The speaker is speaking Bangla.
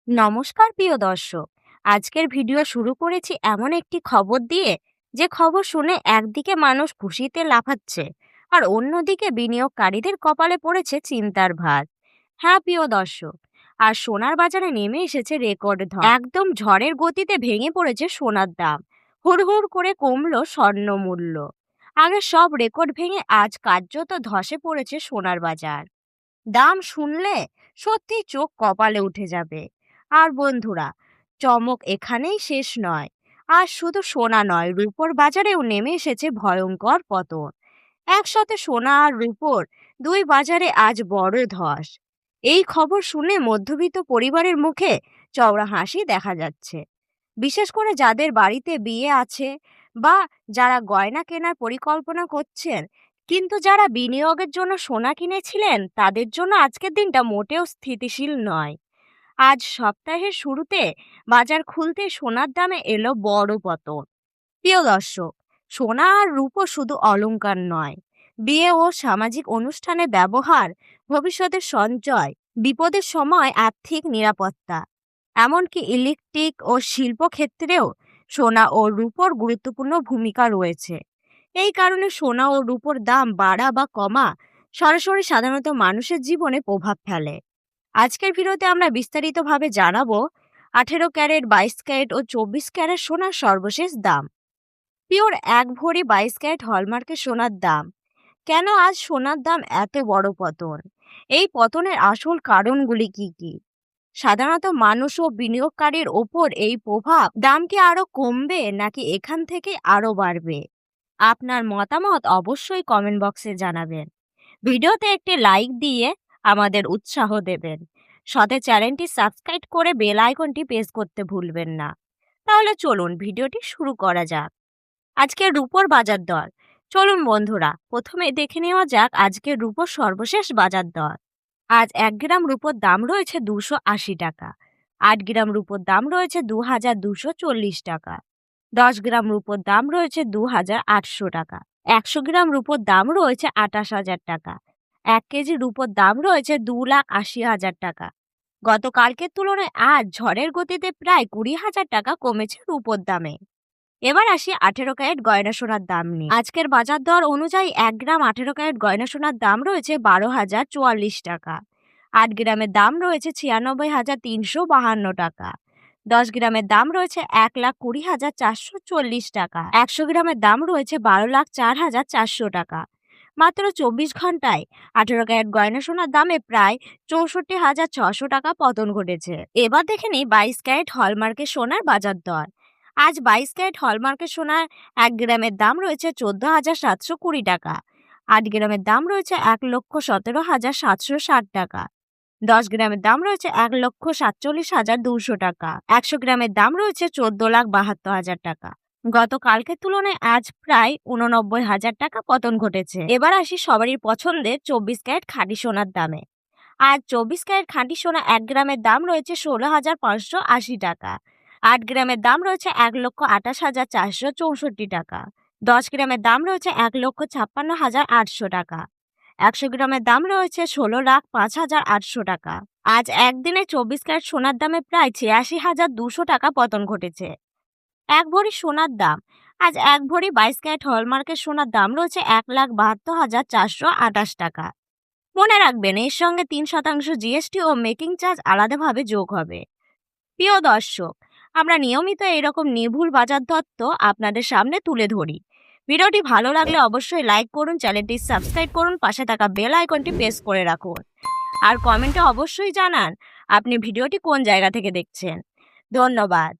নমস্কার প্রিয় দর্শক। আজকের ভিডিও শুরু করেছি এমন একটি খবর দিয়ে, যে খবর শুনে একদিকে মানুষ খুশিতে লাফাচ্ছে, আর অন্যদিকে বিনিয়োগকারীদের কপালে পড়েছে চিন্তার ভার। হ্যাঁ প্রিয় দর্শক, আর সোনার বাজারে নেমে এসেছে রেকর্ড একদম ঝড়ের গতিতে ভেঙে পড়েছে সোনার দাম। হুড়হুড় করে কমলো স্বর্ণ মূল্য। আগে সব রেকর্ড ভেঙে আজ কার্যত ধসে পড়েছে সোনার বাজার। দাম শুনলে সত্যি চোখ কপালে উঠে যাবে। আর বন্ধুরা, চমক এখানেই শেষ নয়। আর শুধু সোনা নয়, রূপোর বাজারেও নেমে এসেছে ভয়ঙ্কর পতন। একসাথে সোনা আর রূপোর দুই বাজারে আজ বড় ধস। এই খবর শুনে মধ্যবিত্ত পরিবারের মুখে চওড়া হাসি দেখা যাচ্ছে, বিশেষ করে যাদের বাড়িতে বিয়ে আছে বা যারা গয়না কেনার পরিকল্পনা করছেন। কিন্তু যারা বিনিয়োগের জন্য সোনা কিনেছিলেন, তাদের জন্য আজকের দিনটা মোটেও স্থিতিশীল নয়। আজ সপ্তাহের শুরুতে বাজার খুলতে সোনার দামে এলো বড় পতন। প্রিয় দর্শক, সোনা আর রূপো শুধু অলংকার নয়, বিয়ে ও সামাজিক অনুষ্ঠানে ব্যবহার, ভবিষ্যতের সঞ্চয়, বিপদের সময় আর্থিক নিরাপত্তা, এমনকি ইলেকট্রিক ও শিল্প ক্ষেত্রেও সোনা ও রূপোর গুরুত্বপূর্ণ ভূমিকা রয়েছে। এই কারণে সোনা ও রূপোর দাম বাড়া বা কমা সরাসরি সাধারণত মানুষের জীবনে প্রভাব ফেলে। আজকের ভিডিওতে আমরা বিস্তারিতভাবে জানাবো 18 ক্যারেট, 22 ক্যারেট ও 24 ক্যারেট সোনার সর্বশেষ দাম। পিওর 1 ভরি 22 ক্যারেট হলমার্কের সোনার দাম। কেন আজ সোনার দাম এত বড় পতন? এই পতনের আসল কারণগুলি কি কি? সাধারণত মানুষ ও বিনিয়োগকারীর ওপর এই প্রভাব, দাম কি আরো কমবে নাকি এখান থেকে আরো বাড়বে? আপনার মতামত অবশ্যই কমেন্ট বক্সে জানাবেন। ভিডিওতে একটি লাইক দিয়ে আমাদের উৎসাহ দেবেন। সাথে চ্যানেলটি সাবস্ক্রাইব করে বেল আইকনটি প্রেস করতে ভুলবেন না। তাহলে চলুন ভিডিওটি শুরু করা যাক। আজকের রূপোর বাজার দর। চলুন বন্ধুরা, প্রথমে দেখে নেওয়া যাক আজকের রূপোর সর্বশেষ বাজার দর। আজ 1 গ্রাম রূপোর দাম রয়েছে 280 টাকা। 8 গ্রাম রূপোর দাম রয়েছে 2240 টাকা। 10 গ্রাম রূপোর দাম রয়েছে 2800 টাকা। 100 গ্রাম রূপোর দাম রয়েছে 28,000 টাকা। 1 কেজি রূপোর দাম রয়েছে 2,80,000 টাকা। গতকালকের তুলনায় আজ ঝড়ের গতিতে প্রায় 20,000 টাকা কমেছে রূপোর দামে। এবার আসি 18 ক্যারেট গয়না সোনার দাম নিয়ে। আজকের বাজার দর অনুযায়ী 1 গ্রাম 18 ক্যারেট গয়না সোনার দাম রয়েছে 12,044 টাকা। 8 গ্রামের দাম রয়েছে 96,352 টাকা। 10 গ্রামের দাম রয়েছে 1,20,440 টাকা। 100 গ্রামের দাম রয়েছে 12,04,400 টাকা। মাত্র 24 ঘন্টায় 18 ক্যারেট গয়না সোনার দামে প্রায় 64,600 টাকা পতন ঘটেছে। এবার দেখে নিই 22 ক্যারেট হলমার্কের সোনার বাজার দর। আজ 22 ক্যারেট হলমার্কের সোনার 1 গ্রামের দাম রয়েছে 14,720 টাকা। 8 গ্রামের দাম রয়েছে 1,17,760 টাকা। 10 গ্রামের দাম রয়েছে 1,47,200 টাকা। 100 গ্রামের দাম রয়েছে 14,72,000 টাকা। গতকালকের তুলনায় আজ প্রায় 89,000 টাকা পতন ঘটেছে। এবার আসি সবারই পছন্দের 24 ক্যারেট খাঁটি সোনার দামে। আজ 24 ক্যারেট খাঁটি সোনা 1 গ্রামের দাম রয়েছে 16,580 টাকা। 8 গ্রামের দাম রয়েছে 1,28,464 টাকা। 10 গ্রামের দাম রয়েছে 1,56,800 টাকা। 100 গ্রামের দাম রয়েছে 16,05,800 টাকা। আজ একদিনে 24 ক্যারেট সোনার দামে প্রায় 86,200 টাকা পতন ঘটেছে। 1 ভরি সোনার দাম। আজ 1 ভরি 22 ক্যারেট হলমার্কের সোনার দাম রয়েছে 1,72,428 টাকা। মনে রাখবেন, এর সঙ্গে 3% জিএসটি ও মেকিং চার্জ আলাদাভাবে যোগ হবে। প্রিয় দর্শক, আমরা নিয়মিত এরকম নির্ভুল বাজার তথ্য আপনাদের সামনে তুলে ধরি। ভিডিওটি ভালো লাগলে অবশ্যই লাইক করুন, চ্যানেলটি সাবস্ক্রাইব করুন, পাশে থাকা বেল আইকনটি প্রেস করে রাখুন। আর কমেন্টে অবশ্যই জানান আপনি ভিডিওটি কোন জায়গা থেকে দেখছেন। ধন্যবাদ।